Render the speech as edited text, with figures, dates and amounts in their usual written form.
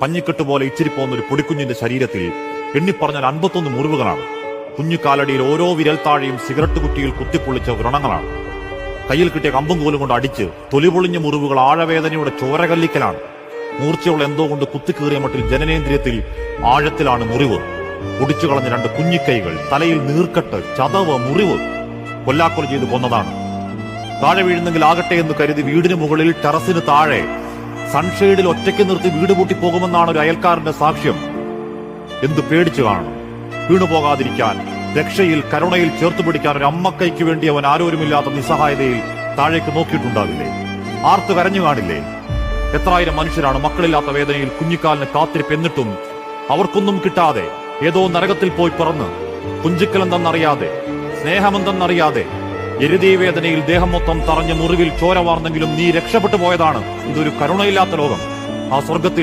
പഞ്ഞിക്കെട്ട് പോലെ ഇച്ചിരിപ്പോന്ന ഒരു പൊടിക്കുഞ്ഞിന്റെ ശരീരത്തിൽ എണ്ണിപ്പറഞ്ഞാൽ 51 മുറിവുകളാണ്. കുഞ്ഞുകാലടിയിൽ ഓരോ വിരൽത്താഴെയും സിഗരറ്റ് കുറ്റിയിൽ കുത്തിപ്പൊള്ളിച്ച വ്രണങ്ങളാണ്. കയ്യിൽ കിട്ടിയ കമ്പും കോലും കൊണ്ട് അടിച്ച് തൊലിപൊളിഞ്ഞ മുറിവുകൾ ആഴവേദനയുടെ ചോരകല്ലിക്കലാണ്. മൂർച്ചയുള്ള എന്തോ കൊണ്ട് കുത്തിക്കീറിയ മട്ടിൽ ജനനേന്ദ്രിയത്തിൽ ആഴത്തിലാണ് മുറിവ്. പൊടിച്ചു കളഞ്ഞ 2 കുഞ്ഞിക്കൈകൾ, തലയിൽ നീർക്കെട്ട്, ചതവ്, മുറിവ്. കൊല്ലാക്കൊല ചെയ്ത് കൊന്നതാണ്. താഴെ വീഴുന്നെങ്കിൽ ആകട്ടെ എന്ന് കരുതി വീടിന് മുകളിൽ ടെറസിന് താഴെ സൺഷെയ്ഡിൽ ഒറ്റയ്ക്ക് നിർത്തി വീട് പൂട്ടിപ്പോകുമെന്നാണ് ഒരു അയൽക്കാരന്റെ സാക്ഷ്യം. എന്ത് പേടിച്ചു കാണണം. വീണുപോകാതിരിക്കാൻ രക്ഷയിൽ കരുണയിൽ ചേർത്തുപിടിക്കാൻ ഒരു അമ്മക്കൈക്ക് വേണ്ടി അവൻ ആരോരുമില്ലാത്ത നിസ്സഹായതയിൽ താഴേക്ക് നോക്കിയിട്ടുണ്ടാവില്ലേ? ആർത്ത് കരഞ്ഞു കാണില്ലേ? എത്രായിരം മനുഷ്യരാണ് മക്കളില്ലാത്ത വേദനയിൽ കുഞ്ഞിക്കാലിന് കാത്തിരിപ്പ്. എന്നിട്ടും അവർക്കൊന്നും കിട്ടാതെ ഏതോ നരകത്തിൽ പോയി പിറന്ന് കുഞ്ചിക്കലെന്തെന്നറിയാതെ, സ്നേഹമെന്തെന്നറിയാതെ, എരുതീ വേദനയിൽ ദേഹം മൊത്തം തറഞ്ഞ മുറിവിൽ ചോര വാർന്നെങ്കിലും നീ രക്ഷപ്പെട്ടു പോയതാണ്. ഇതൊരു കരുണയില്ലാത്ത ലോകം. ആ സ്വർഗത്തിൽ